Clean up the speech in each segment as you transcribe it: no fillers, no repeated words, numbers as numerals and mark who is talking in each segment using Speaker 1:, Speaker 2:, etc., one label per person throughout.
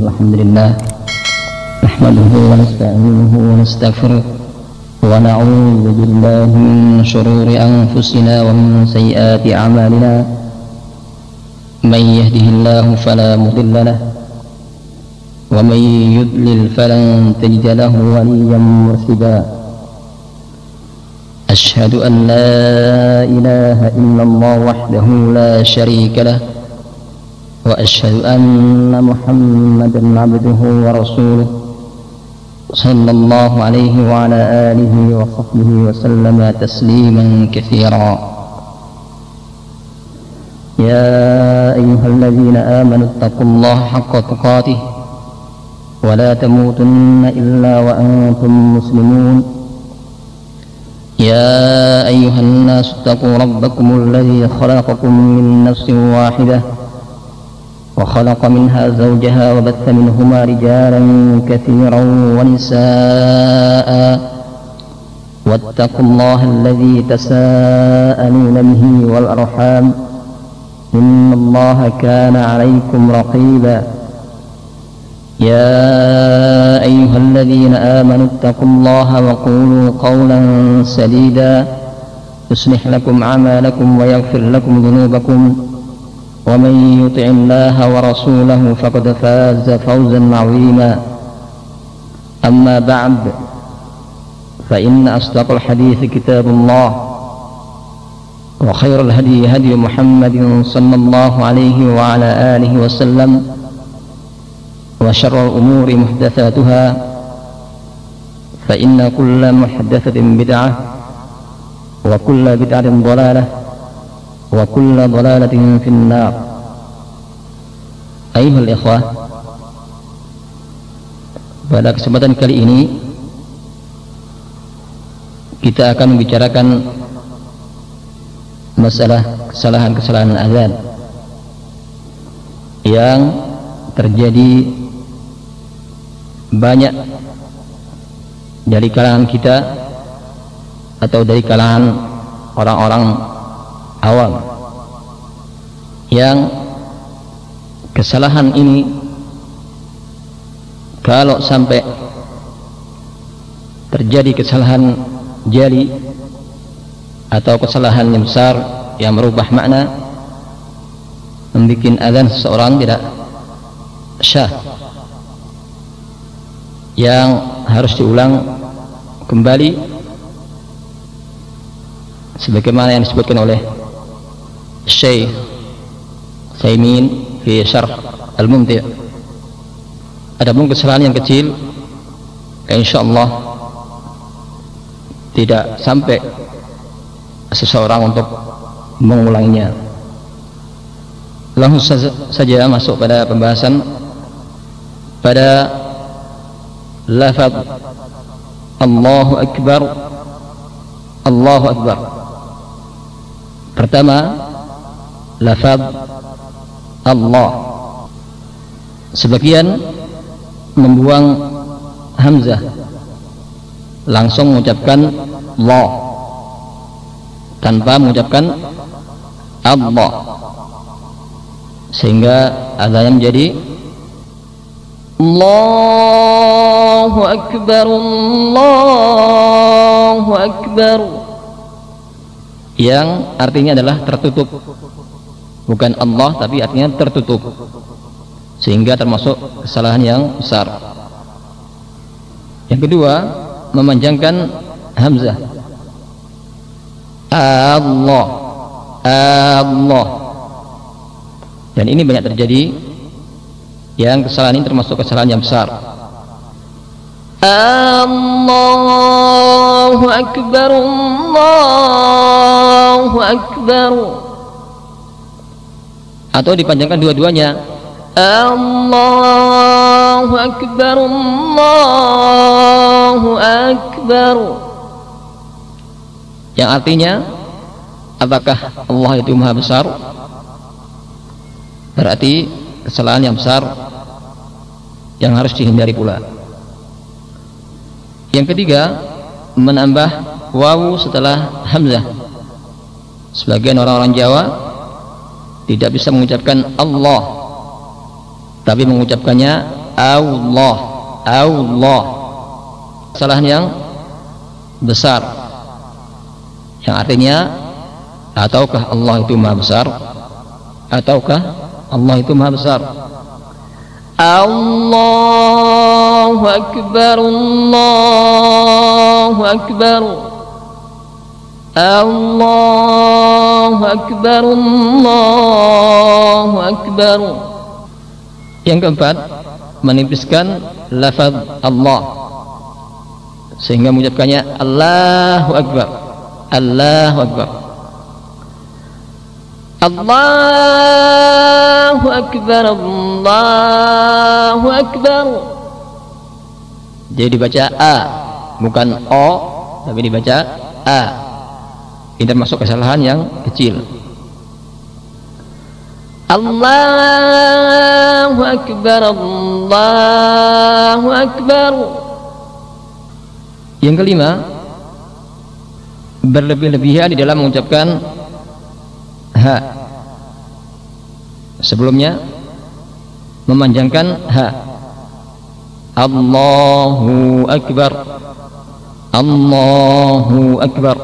Speaker 1: الحمد لله نحمده ونستعينه ونستغفره ونعوذ بالله من شرور أنفسنا ومن سيئات أعمالنا من يهده الله فلا مضل له ومن يضلل فلن تجد له وليا مرشدا أشهد أن لا إله إلا الله وحده لا شريك له وأشهد أن محمدا عبده ورسوله صلى الله عليه وعلى آله وصحبه وسلم تسليما كثيرا. يا أيها الذين آمنوا اتقوا الله حق تقاته ولا تموتن إلا وأنتم مسلمون. يا أيها الناس اتقوا ربكم الذي خلقكم من نفس واحدة وخلق منها زوجها وبث منهما رجالا كثيرا ونساء واتقوا الله الذي تساءلون به والأرحام إن الله كان عليكم رقيبا. يا أيها الذين آمنوا اتقوا الله وقولوا قولا سديدا يصلح لكم أعمالكم ويغفر لكم ذنوبكم ومن يطع الله ورسوله فقد فاز فوزا عظيما. أما بعد فإن أصدق الحديث كتاب الله وخير الهدي هدي محمد صلى الله عليه وعلى آله وسلم وشر الأمور محدثاتها فإن كل محدثة بدعة وكل بدعة ضلالة وكل ضلالة في النار. أيها الإخوة, pada kesempatan kali ini kita akan membicarakan masalah kesalahan-kesalahan azan yang terjadi banyak dari kalangan kita atau dari kalangan orang-orang awam, yang kesalahan ini kalau sampai terjadi kesalahan jali atau kesalahan yang besar yang merubah makna, membuat azan seseorang tidak syah, yang harus diulang kembali sebagaimana yang disebutkan oleh Syekh Utsaimin fi Syarh Al-Mumti'. Adapun kesalahan yang kecil, insyaallah tidak sampai seseorang untuk mengulanginya. Langsung saja masuk pada pembahasan pada lafaz Allahu Akbar. Allahu Akbar. Pertama, lafaz Allah. Sebagian membuang hamzah, langsung mengucapkan Allah tanpa mengucapkan Allah, sehingga azannya menjadi Allahu Akbar, Allahu Akbar, yang artinya adalah tertutup, bukan Allah tapi artinya tertutup, sehingga termasuk kesalahan yang besar. Yang kedua, memanjangkan hamzah, Allah, Allah, dan ini banyak terjadi, yang kesalahan ini termasuk kesalahan yang besar. Allahu Akbar, Allahu Akbar, atau dipanjangkan dua-duanya, Allahu Akbar, Allahu Akbar, yang artinya apakah Allah itu maha besar? Berarti kesalahan yang besar yang harus dihindari pula. Yang ketiga, menambah wawu setelah hamzah. Sebagian orang-orang Jawa tidak bisa mengucapkan Allah, tapi mengucapkannya Allah, Allah. Kesalahan yang besar, yang artinya ataukah Allah itu maha besar, ataukah Allah itu maha besar. Allahu Akbar, Allahu Akbar, Allahu Akbar, Allahu Akbar. Yang keempat, menipiskan lafaz Allah sehingga mengucapkannya Allahu Akbar, Allahu Akbar, Allahu Akbar, Allahu Akbar. Jadi dibaca A, bukan O, tapi dibaca A. Ini termasuk kesalahan yang kecil. Allahu Akbar, Allahu Akbar. Yang kelima, berlebih-lebihan di dalam mengucapkan ha. Sebelumnya memanjangkan ha. Allahu Akbar, Allahu Akbar,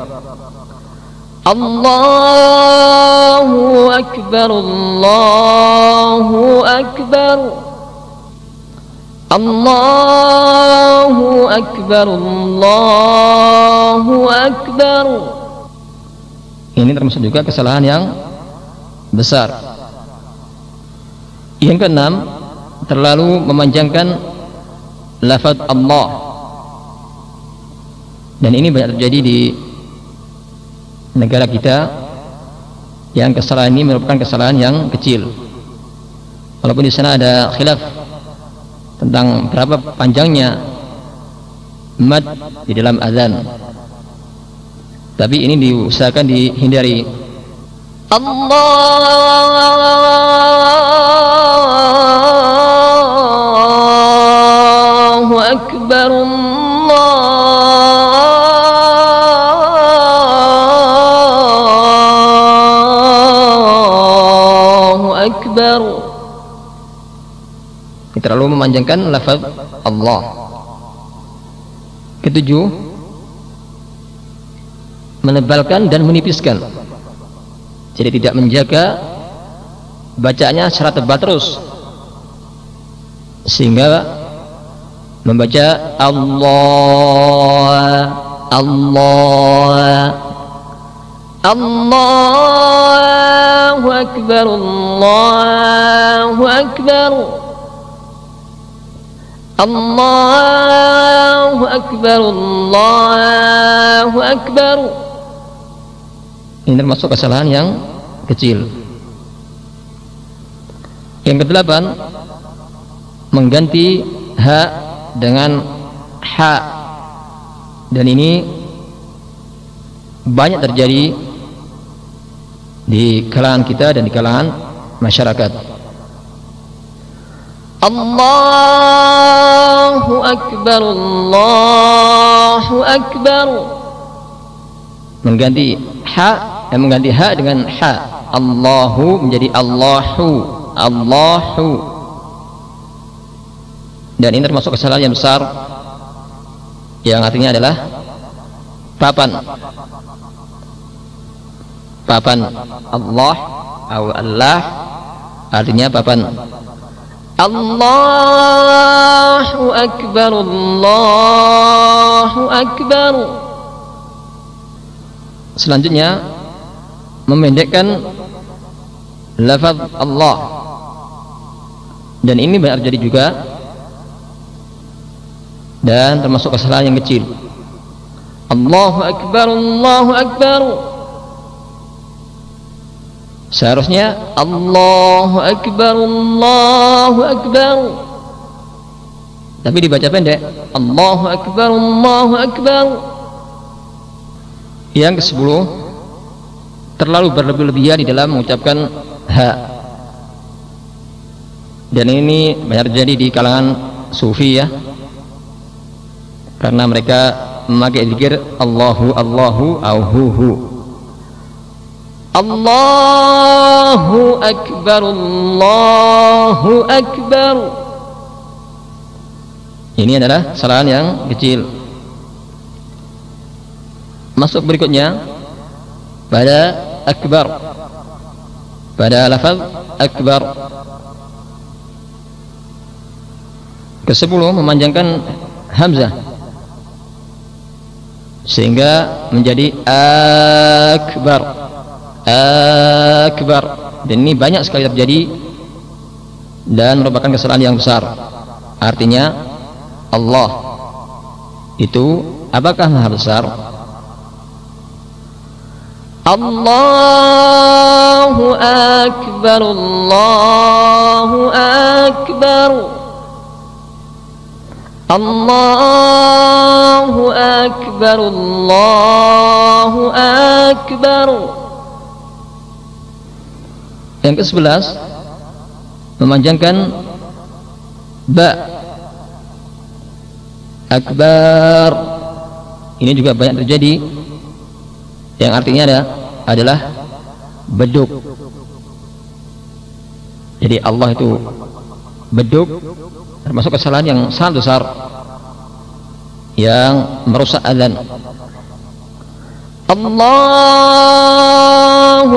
Speaker 1: Allahu Akbar, Allahu Akbar, Allahu Akbar, Allahu Akbar. Ini termasuk juga kesalahan yang besar. Yang keenam, terlalu memanjangkan lafaz Allah. Dan ini banyak terjadi di negara kita, yang kesalahan ini merupakan kesalahan yang kecil. Walaupun di sana ada khilaf tentang berapa panjangnya mad di dalam azan, tapi ini diusahakan dihindari. Allahu Akbar, Allahu Akbar. Terlalu memanjangkan lafaz Allah. Ketujuh, menebalkan dan menipiskan. Jadi tidak menjaga bacaannya secara tebal terus, sehingga membaca Allah, Allah, Allahu Akbar, Allahu Akbar, Allahu Akbar, Allahu Akbar. Ini termasuk kesalahan yang kecil. Yang kedelapan, mengganti ha dengan ha. Dan ini banyak terjadi di kalangan kita dan di kalangan masyarakat. Allahu Akbar, Allahu Akbar. Mengganti ha dengan ha. Allahu menjadi Allahu, Allahu. Dan ini termasuk kesalahan yang besar, yang artinya adalah papan. Papan Allah atau Allah artinya papan. Allahu Akbar, Allahu Akbar. Selanjutnya, memendekkan lafaz Allah. Dan ini banyak terjadi juga, dan termasuk kesalahan yang kecil. Allahu Akbar, Allahu Akbar. Seharusnya Allahu Akbar, Allahu Akbar, tapi dibaca pendek. Allahu Akbar, Allahu Akbar. Yang ke-10, terlalu berlebih-lebihan di dalam mengucapkan ha. Dan ini banyak terjadi di kalangan sufi ya, karena mereka memakai zikir Allahu, Allahu, auhuhu. Allahu Akbar, Allahu Akbar. Ini adalah kesalahan yang kecil. Masuk berikutnya pada akbar, pada lafaz akbar. Ke-10 memanjangkan hamzah sehingga menjadi akbar, akbar. Dan ini banyak sekali terjadi dan merupakan kesalahan yang besar. Artinya Allah itu apakah maha besar? Allahu akbar, Allahu akbar, Allahu akbar, Allahu akbar. Yang ke-11 memanjangkan ba, akbar. Ini juga banyak terjadi, yang artinya adalah beduk. Jadi Allah itu beduk, termasuk kesalahan yang sangat besar yang merusak azan. Allahu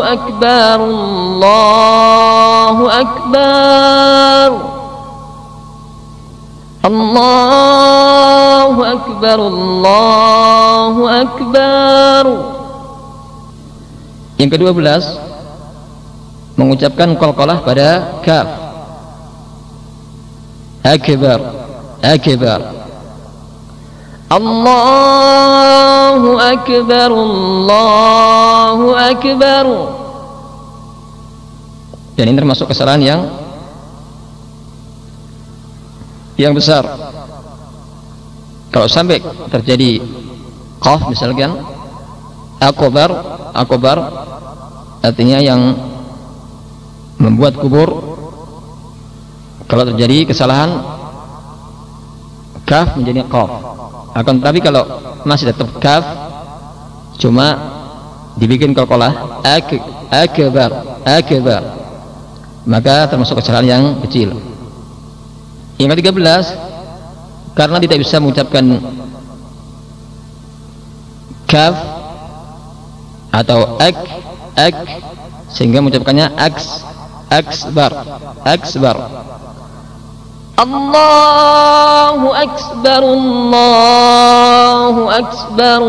Speaker 1: akbar, Allahu akbar, Allahu akbar, Allahu akbar. Yang ke-12 mengucapkan qalqalah pada kaf, akbar, akbar, Allahu akbar, Allahu akbar. Dan ini termasuk kesalahan yang besar. Kalau sampai terjadi qaf misalkan akbar, akbar artinya yang membuat kubur. Kalau terjadi kesalahan kaf menjadi qaf. Akan tetapi kalau masih tetap kaf, cuma dibikin qalqalah akbar, akbar, maka termasuk kesalahan yang kecil. Yang ke-13 karena tidak bisa mengucapkan kaf atau ak sehingga mengucapkannya aksbar, aksbar. Allahu akbar, Allahu akbar,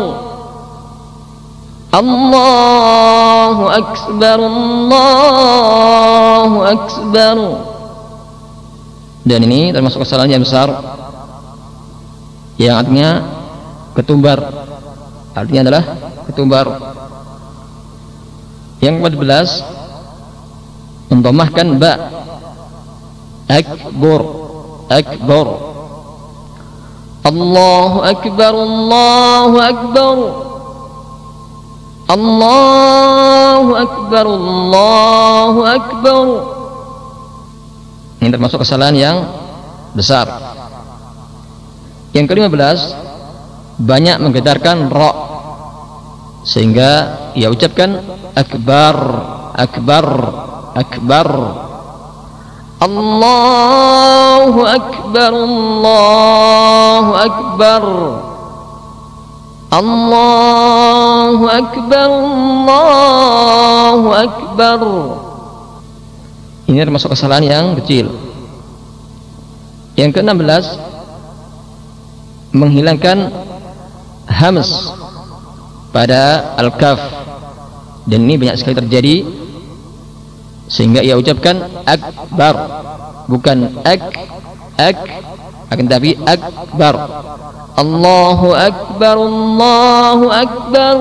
Speaker 1: Allahu akbar, Allahu akbar. Dan ini termasuk kesalahan yang besar yang artinya ketumbar, artinya adalah ketumbar. Yang ke-14 mendomahkan ba, akbar, akbar, Allahu akbar, Allahu akbar, Allahu akbar, Allahu akbar. Ini termasuk kesalahan yang besar. Yang ke-15 banyak menggetarkan ra sehingga ia ucapkan akbar, akbar, akbar, Allahu akbar, Allahu akbar, Allahu akbar, Allahu akbar. Ini termasuk kesalahan yang kecil. Yang ke-16 menghilangkan hams pada al-kaf, dan ini banyak sekali terjadi sehingga ia ucapkan akbar, bukan ak, akan tapi akbar. Allahu akbar, Allahu akbar,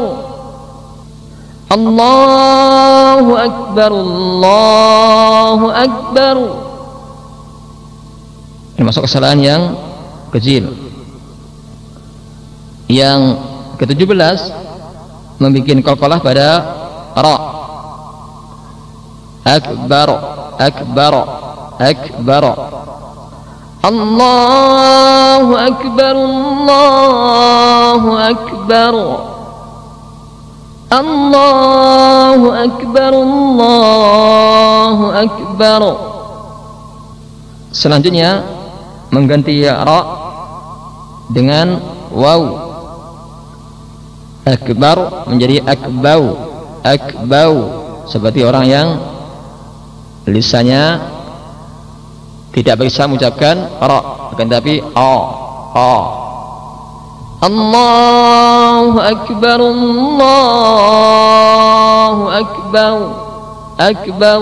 Speaker 1: Allahu akbar, Allahu akbar. Ini masuk kesalahan yang kecil. Yang ke-17 membuat qalqalah pada ra, akbar, akbar, akbar, Allahu akbar, Allahu akbar, Allahu akbar, Allahu akbar. Selanjutnya mengganti ra dengan waw. Akbar menjadi akbau, akbau, seperti orang yang lisannya tidak bisa mengucapkan ra, akan tapi a. Allahu akbar, Allahu akbar, akbar,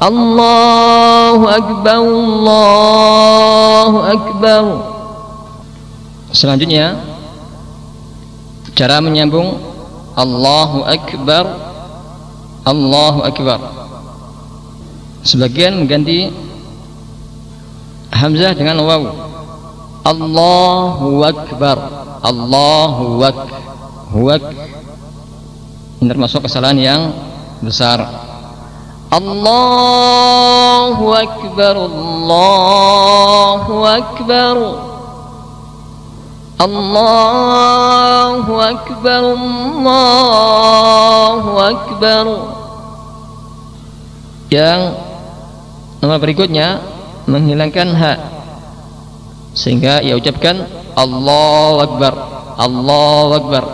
Speaker 1: Allahu akbar, Allahu akbar. Selanjutnya cara menyambung Allahu akbar, Allahu akbar. Sebagian mengganti hamzah dengan waw. Allahu akbar, Allahu akbar. Ini termasuk kesalahan yang besar. Allahu akbar, Allahu akbar, Allahu akbar, Allahu akbar. Yang nomor berikutnya menghilangkan ha, sehingga ia ucapkan Allahu akbar, Allahu akbar,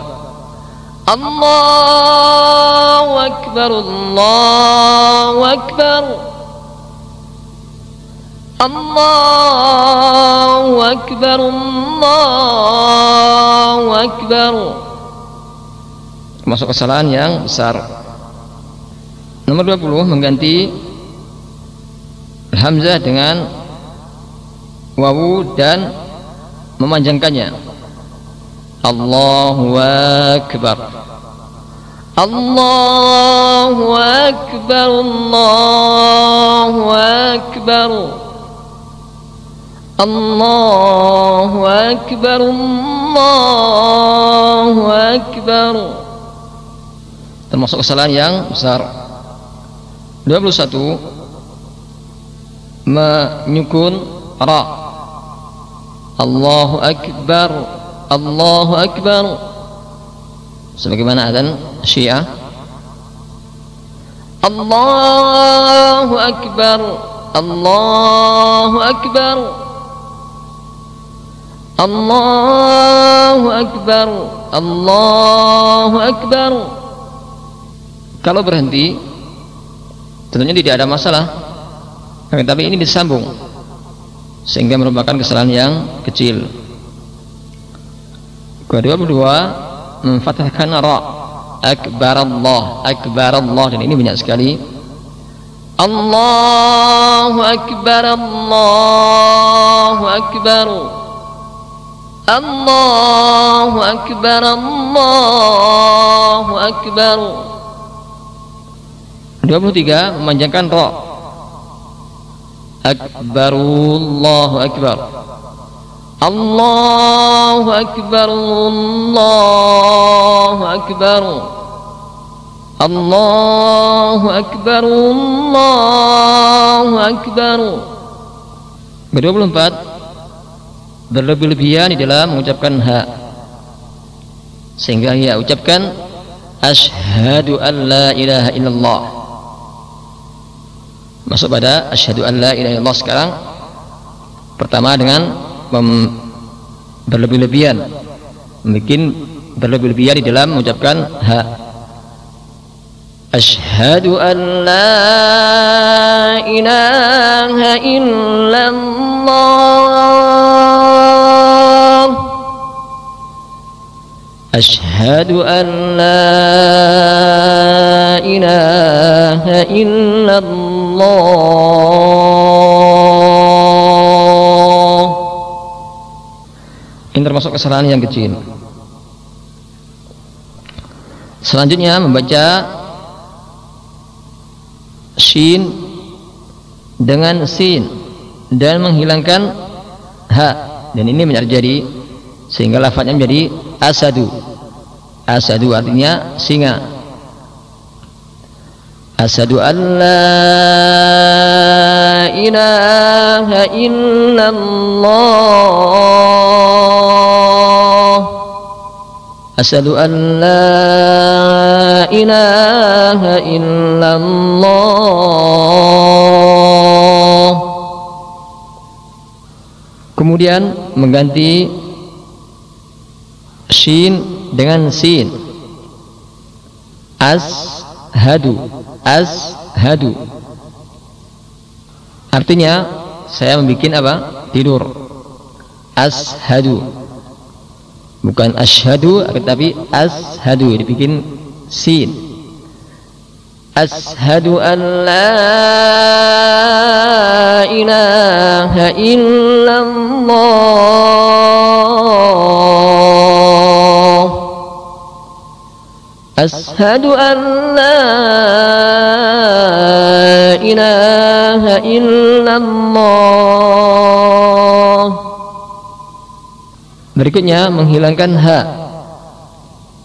Speaker 1: Allahu akbar, Allahu akbar, Allahu akbar, Allahu akbar. Masuk kesalahan yang besar. Nomor 20 mengganti hamzah dengan wawu dan memanjangkannya. Allahu akbar, Allahu akbar, Allahu akbar, Allahu akbar, Allahu akbar. Termasuk kesalahan yang besar. 21 menyukun ra. Allahu akbar, Allahu akbar, sebagaimana adzan Syiah. Allahu akbar, Allahu akbar, Allahu akbar, Allahu akbar. Kalau berhenti tentunya tidak ada masalah, tapi ini disambung sehingga merupakan kesalahan yang kecil. Ke-22 memfathahkan ra. Akbar Allah, akbar Allah, dan ini banyak sekali. Allahu akbar, Allahu akbar, Allahu akbar, Allahu akbar. 23 memanjangkan ra. Akbarullahu akbar, Allahu akbar, Allahu akbar, Allahu akbar, Allahu akbar. Ke-24 berlebih-lebihan di dalam mengucapkan ha, sehingga ia ucapkan asyhadu an la ilaha illallah. Masuk pada asyhadu an la ilaha illallah sekarang. Pertama dengan berlebih-lebihan, membuat berlebih-lebihan di dalam mengucapkan ha. Asyhadu an la ilaha illallah, asyhadu an la ilaha illallah. Ini termasuk kesalahan yang kecil. Selanjutnya membaca shin dengan sin dan menghilangkan ha, dan ini menjadi sehingga lafadznya menjadi asadu. Asadu artinya singa. Asyhadu an la ilaha illallah, asyhadu an la ilaha illallah. Kemudian mengganti shin dengan sin. Ashadu, ashadu. Artinya saya membuat apa? Tidur. Ashadu. Bukan ashadu, tapi ashadu dibikin sin. Ashadu an la ilaha illallah. Ashadu an la ilaha illallah. Berikutnya menghilangkan ha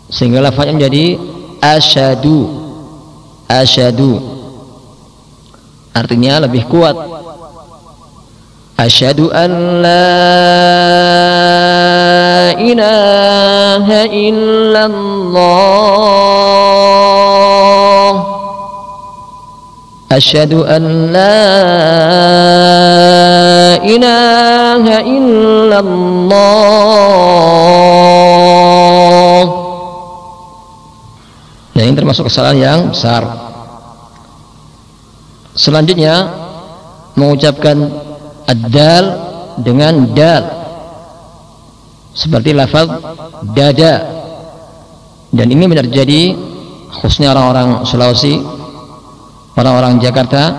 Speaker 1: sehingga lafaznya menjadi asyadu. Asyadu artinya lebih kuat. Asyadu an la ilaha illallah. Asyadu an la ilaha illallah. Nah, ini termasuk kesalahan yang besar. Selanjutnya mengucapkan ad-dal dengan dal seperti lafaz dada. Dan ini benar jadi khususnya orang-orang Sulawesi, orang-orang Jakarta,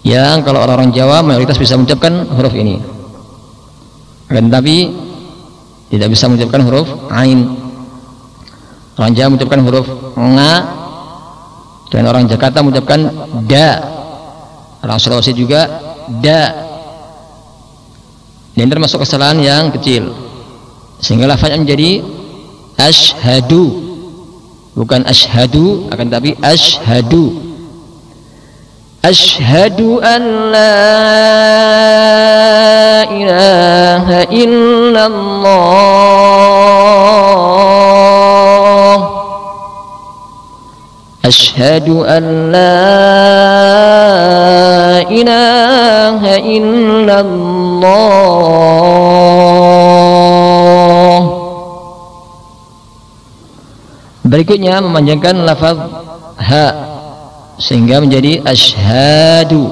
Speaker 1: yang kalau orang-orang Jawa mayoritas bisa mengucapkan huruf ini, tetapi tidak bisa mengucapkan huruf ain. Orang Jawa mengucapkan huruf nga, dan orang Jakarta mengucapkan da. Orang Sulawesi juga da. Dan ini termasuk kesalahan yang kecil, sehingga lafaznya menjadi ashadu, bukan ashadu, akan tapi ashadu. Ashadu an la ilaha illallah. Ashadu an la ilaha illallah. Berikutnya memanjangkan lafaz ha sehingga menjadi asyhadu.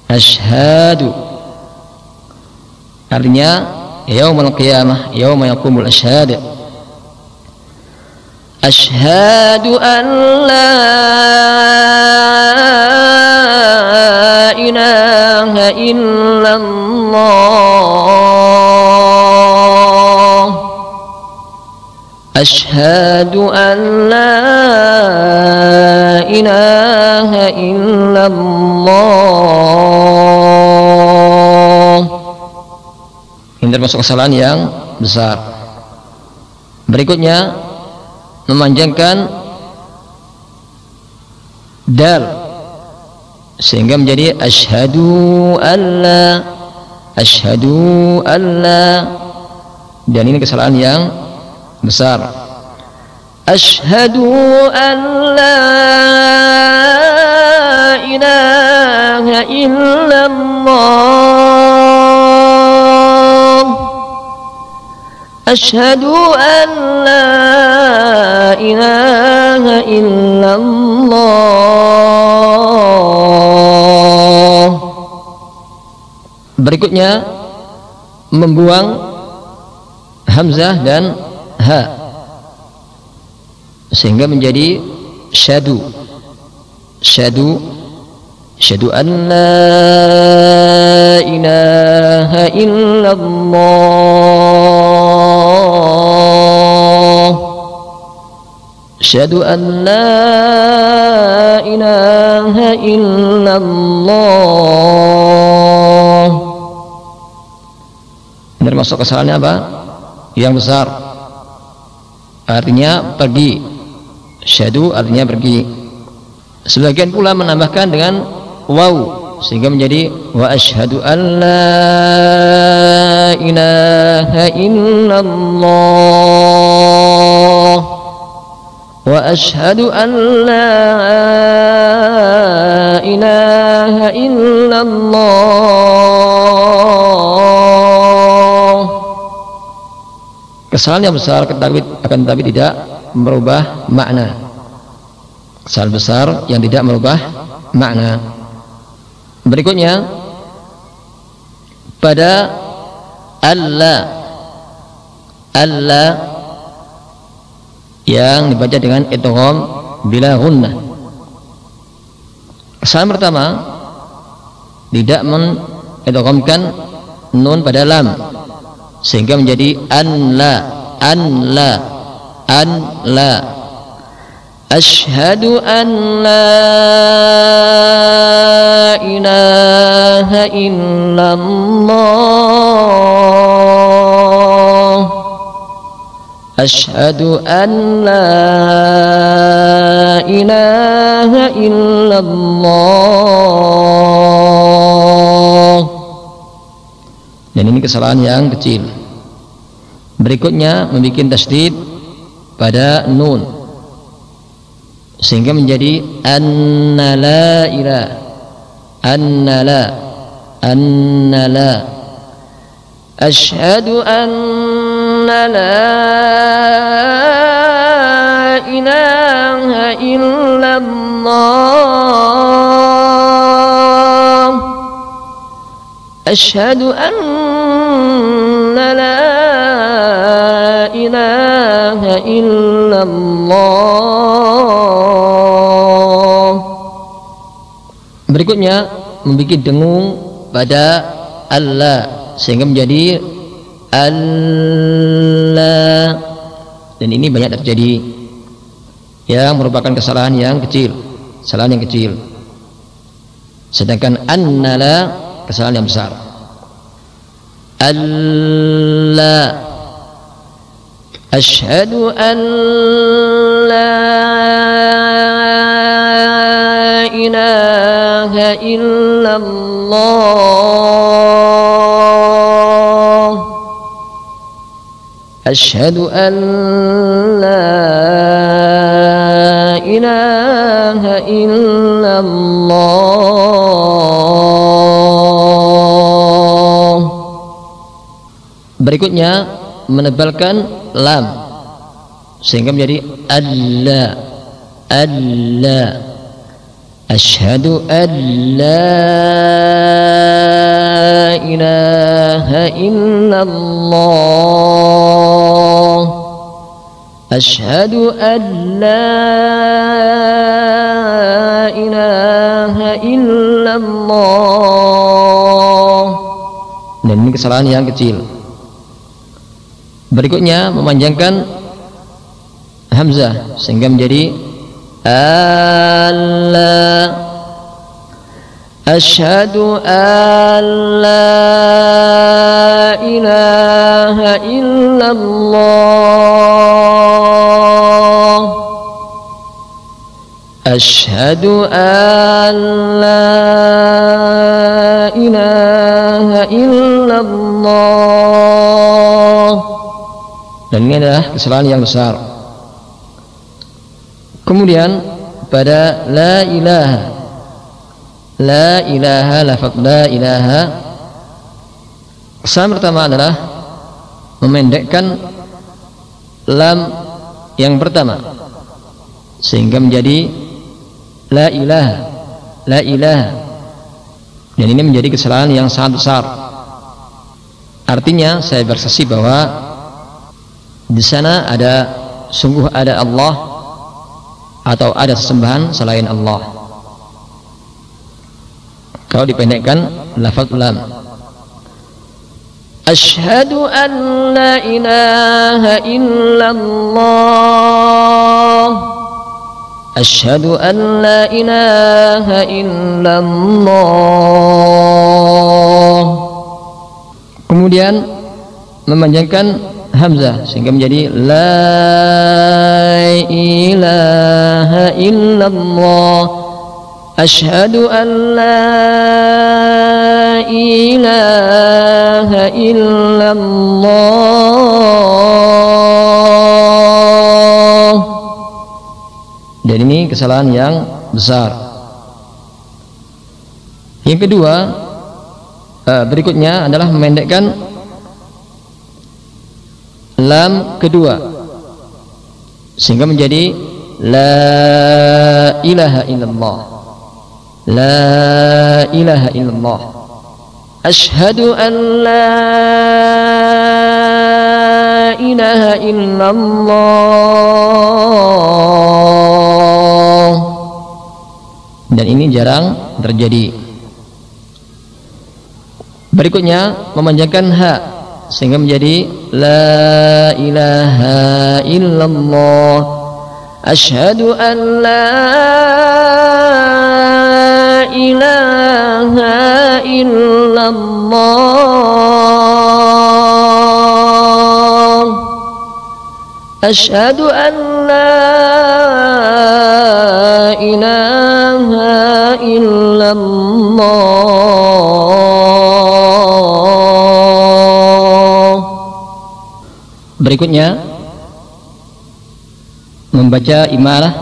Speaker 1: Asyhadu artinya yaumul qiyamah, yauma yaqumul asyhad. Asyhadu an la ilaha illallah. Asyhadu an la ilaha illallah. Ini termasuk kesalahan yang besar. Berikutnya memanjangkan dal sehingga menjadi asyhadu alla, asyhadu alla. Dan ini kesalahan yang besar. Asyhadu an la ilaha illallah. Asyhadu an la ilaha illallah. Berikutnya membuang hamzah dan ha sehingga menjadi syadu. Syadu, syadu an la ilaha illallah. Syadu an la ilaha illallah. Ini termasuk kesalahannya apa? Yang besar. Artinya pergi. Syadu artinya pergi. Sebagian pula menambahkan dengan waw sehingga menjadi wa asyhadu an la ilaha illallah. Wa asyhadu an la ilaha illallah. Kesalahan yang besar akan tetapi tidak merubah makna. Kesalahan besar yang tidak merubah makna. Berikutnya pada Allah yang dibaca dengan idgham bila gunnah. Kesalahan pertama tidak mengidghamkan nun pada lam sehingga menjadi anla. Asyhadu an la ilaha illallah. Asyhadu an la ilaha illallah. Dan ini kesalahan yang kecil. Berikutnya membuat tasydid pada nun sehingga menjadi annala ilah. Annala. Asyhadu anna la ilaha illallah. Asyhadu anna la ilaha illallah. Berikutnya membuat dengung pada Allah sehingga menjadi Allah. Dan ini banyak terjadi, yang merupakan kesalahan yang kecil. Sedangkan annala kesalahan yang besar. Allah. Asyhadu an la ilaha illallah. Asyhadu an la ilaha illallah. Berikutnya menebalkan lam sehingga menjadi Allah. Asyhadu an la ilaha illallah. Asyhadu an la ilaha illallah. Dan ini kesalahan yang kecil. Berikutnya memanjangkan hamzah sehingga menjadi Allah. Asyhadu an la ilaha illallah. Asyhadu an la ilaha illallah. Dan ini adalah kesalahan yang besar. Kemudian pada la ilaha, lafaz la ilaha, kesalahan pertama adalah memendekkan lam yang pertama sehingga menjadi la ilaha. Dan ini menjadi kesalahan yang sangat besar. Artinya saya bersaksi bahwa di sana sungguh ada Allah atau ada sesembahan selain Allah. Kalau dipendekkan lafaz lam. Asyhadu an la ilaha illallah. Asyhadu an la ilaha illallah. Kemudian memanjangkan hamzah sehingga menjadi la ilaha illallah. Asyhadu an la ilaha illallah. Dan ini kesalahan yang besar. Yang kedua, berikutnya adalah memendekkan lam kedua sehingga menjadi la ilaha illallah. La ilaha illallah. Asyhadu an la ilaha illallah. Dan ini jarang terjadi. Berikutnya memanjangkan ha sehingga menjadi la ilaha illallah. Asyhadu an la ilaha illallah. Asyhadu an la ilaha illallah. Berikutnya membaca imalah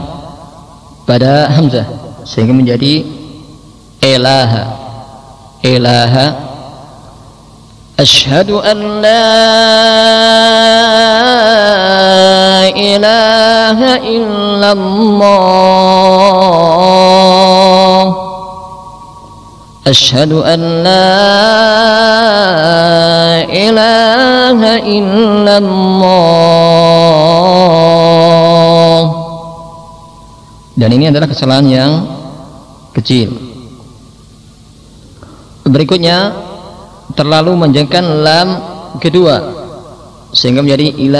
Speaker 1: pada hamzah sehingga menjadi ilaha. Ilaha. Asyhadu an la ilaha illallah. Asyhadu an la ilaha illallah. Dan ini adalah kesalahan yang kecil. Berikutnya terlalu memanjangkan lam kedua sehingga menjadi ilaha.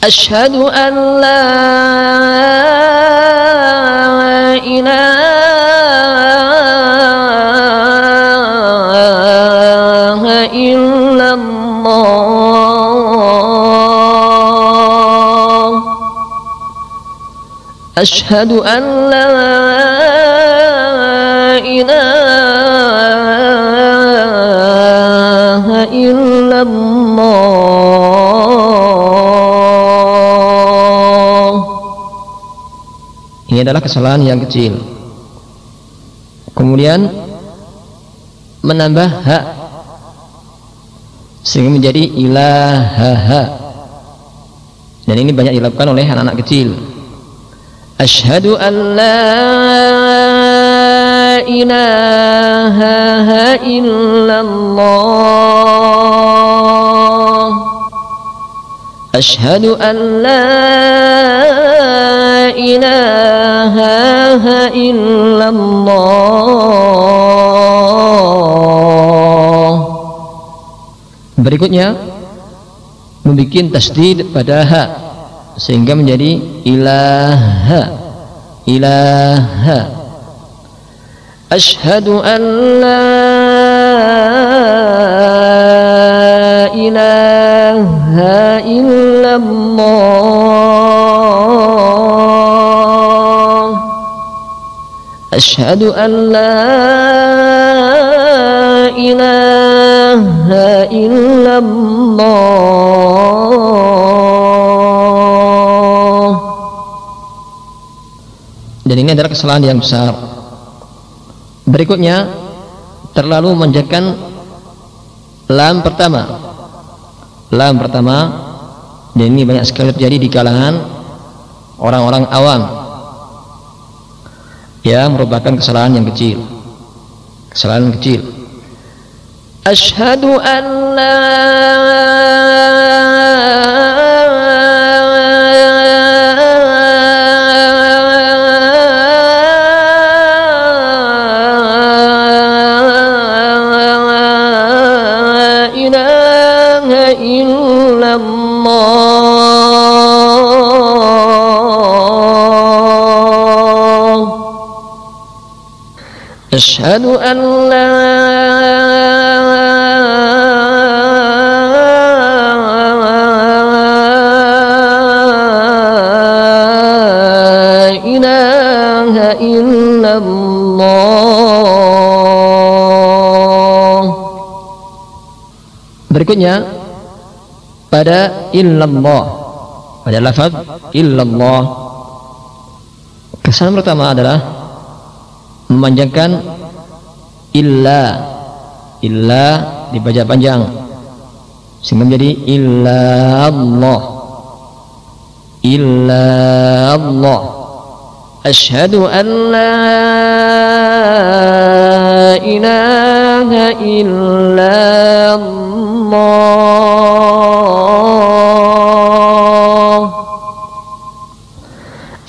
Speaker 1: Asyhadu an la ilaha illallah. Asyhadu an la ilaha illallah. Ini adalah kesalahan yang kecil. Kemudian menambah ha sehingga menjadi ilaha. Dan ini banyak dilakukan oleh anak-anak kecil. Asyhadu an la ilaha illallah. Asyhadu an la ilaha illallah. Berikutnya membuat tasdid pada ha sehingga menjadi ilaha. Ilaha. Asyhadu an la ilaha illallah. Asyhadu an la ilaha illallah. Dan ini adalah kesalahan yang besar. Berikutnya terlalu memanjangkan lam pertama. Lam pertama, dan ini banyak sekali terjadi di kalangan orang-orang awam, ya, merupakan kesalahan yang kecil. Kesalahan kecil. Asyhadu an la Asyhadu an la ilaha illallah. Berikutnya pada illallah, pada lafaz illallah, kesalahan pertama adalah memanjangkan illa dibaca panjang sehingga menjadi illallah. Illallah. Asyhadu an la ilaha illallah.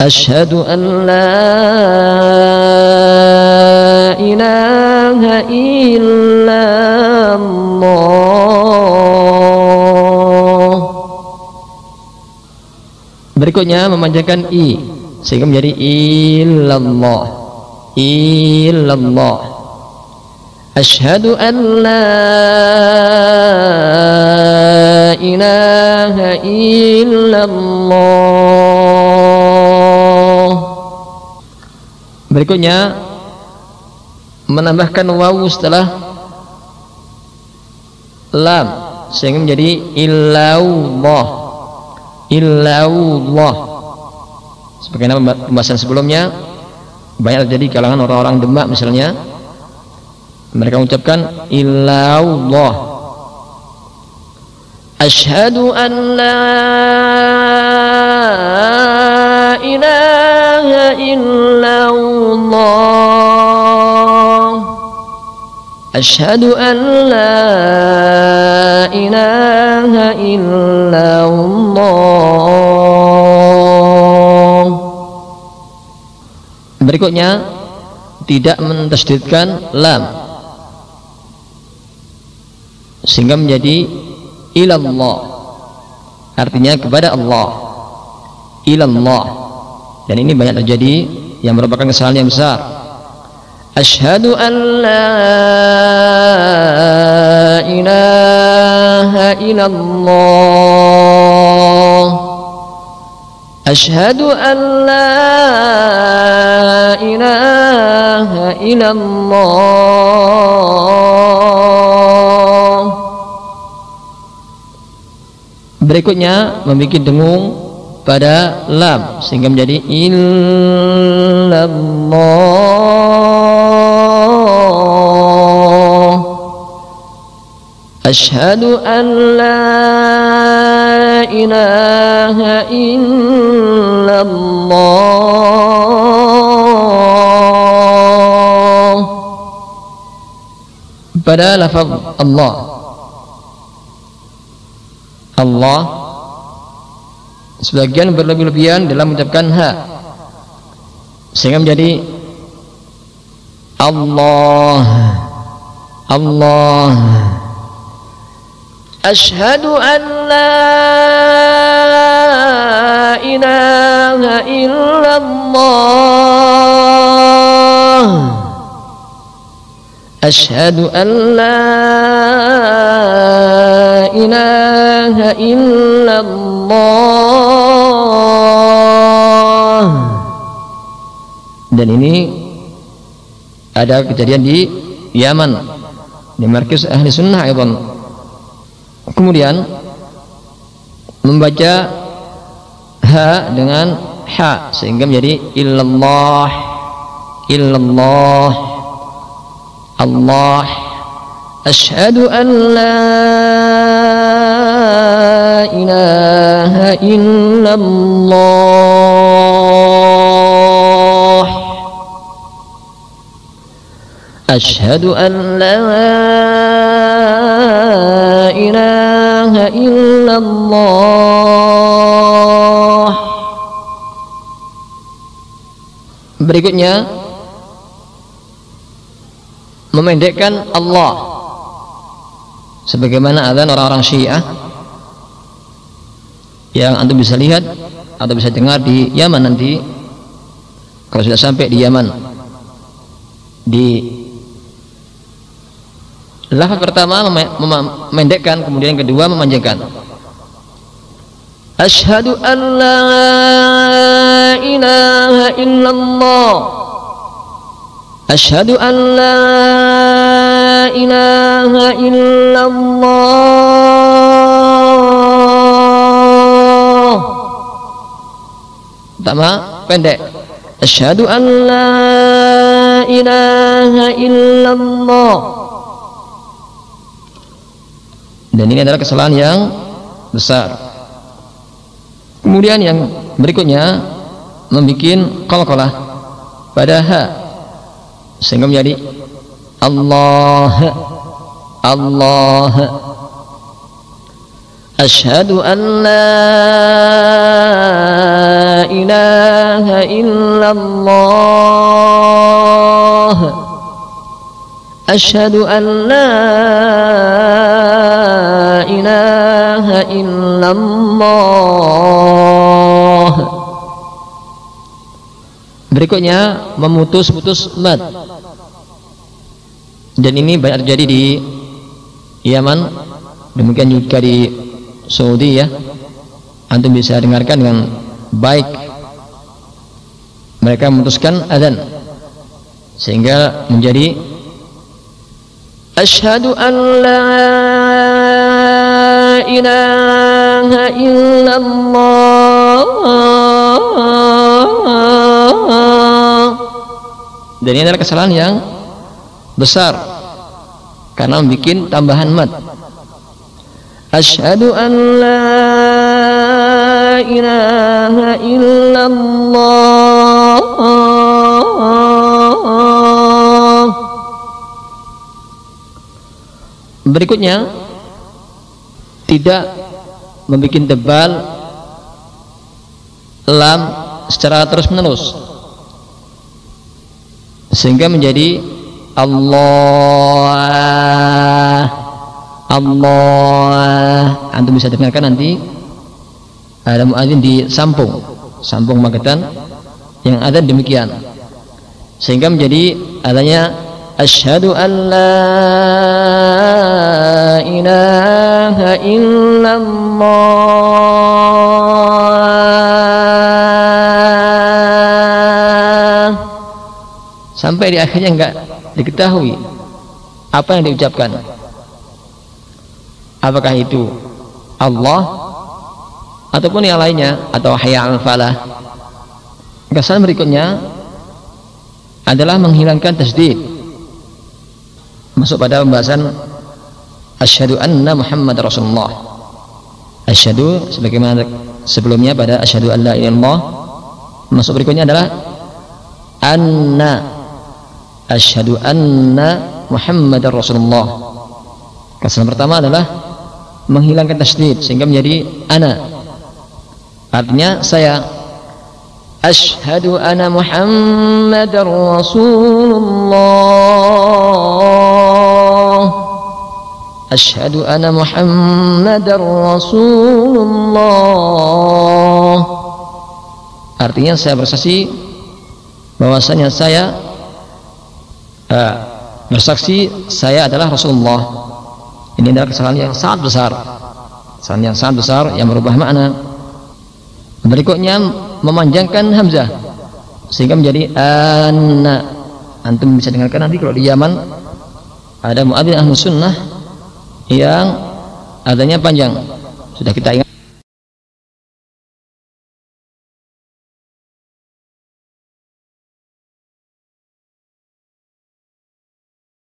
Speaker 1: Asyhadu an la ilaha illallah. Berikutnya memanjangkan i sehingga menjadi illallah. Illallah. Asyhadu an la ilaha illallah. Berikutnya menambahkan wawu setelah lam sehingga menjadi illallah. Illallah. Sebagaimana pembahasan sebelumnya, banyak terjadi kalangan orang-orang Demak misalnya, mereka mengucapkan illallah. Asyhadu an la ilaha illallah. Asyhadu an la ilaha illallah. Berikutnya tidak mentasydidkan lam sehingga menjadi ilallah, artinya kepada Allah. Ilallah. Dan ini banyak terjadi yang merupakan kesalahan yang besar. Asyhadu an la ilaha illallah. Asyhadu an la ilaha illallah. Berikutnya membuat dengung pada lam sehingga menjadi illallah. Asyhadu an la ilaha illallah. Pada lafaz Allah, Allah sebagian berlebih-lebihan dalam mengucapkan ha sehingga menjadi Allah. Allah. Asyhadu an la ilaha illallah. Asyhadu an la ilaha illallah. Dan ini ada kejadian di Yaman, di markis ahli sunnah aydan. Kemudian membaca ha dengan ha sehingga menjadi illallah. Illallah. Allah. Asyhadu an la ilaha illallah. Asyhadu an la ilaha illallah. Berikutnya memendekkan Allah sebagaimana azan orang-orang Syiah yang antum bisa lihat atau bisa dengar di Yaman nanti kalau sudah sampai di Yaman. Di lafaz pertama memendekkan, kemudian yang kedua memanjangkan. Asyhadu an la ilaha illallah. Asyhadu an la ilaha illallah. Pertama pendek. Asyhadu an la ilaha illallah. dan ini adalah kesalahan yang besar. Kemudian yang berikutnya membikin qalqalah pada ha sehingga menjadi Allah Allah. Asyhadu an la ilaha illallah. Asyhadu an la ilaha illallah. Berikutnya memutus-putus mad, dan ini banyak terjadi di Yaman, demikian juga di Saudi ya. Antum bisa dengarkan dengan baik, mereka memutuskan azan sehingga menjadi asyhadu an la ilaha illallah. Dan ini adalah kesalahan yang besar karena membuat tambahan mad. Asyhadu an la ilaha illallah. Berikutnya tidak membuat tebal lam secara terus menerus sehingga menjadi Allah Allah. Antum bisa dengarkan nanti ada muadzin di Sampung Magetan yang ada demikian, sehingga menjadi adanya asyhadu an la ilaha illallah sampai di akhirnya enggak diketahui apa yang diucapkan, apakah itu Allah ataupun yang lainnya atau hayya 'alal falah. Kesalahan berikutnya adalah menghilangkan tasdid, masuk pada pembahasan asyhadu anna Muhammad Rasulullah. Asyhadu sebagaimana sebelumnya pada asyhadu an la ilaha illallah, masuk berikutnya adalah anna, asyhadu anna Muhammadar Rasulullah. Kesalahan pertama adalah menghilangkan tasdid sehingga menjadi ana, artinya saya. Asyhadu anna Muhammadar Rasulullah. Asyhadu anna Muhammadar Rasulullah, artinya saya bersaksi bahwasanya saya bersaksi saya adalah Rasulullah. Ini adalah kesalahan yang sangat besar, kesalahan yang sangat besar yang merubah makna. Berikutnya memanjangkan hamzah sehingga menjadi anna. Antum bisa dengarkan nanti kalau di Yaman ada muadzin Ahlus Sunnah yang adanya panjang, sudah kita ingat.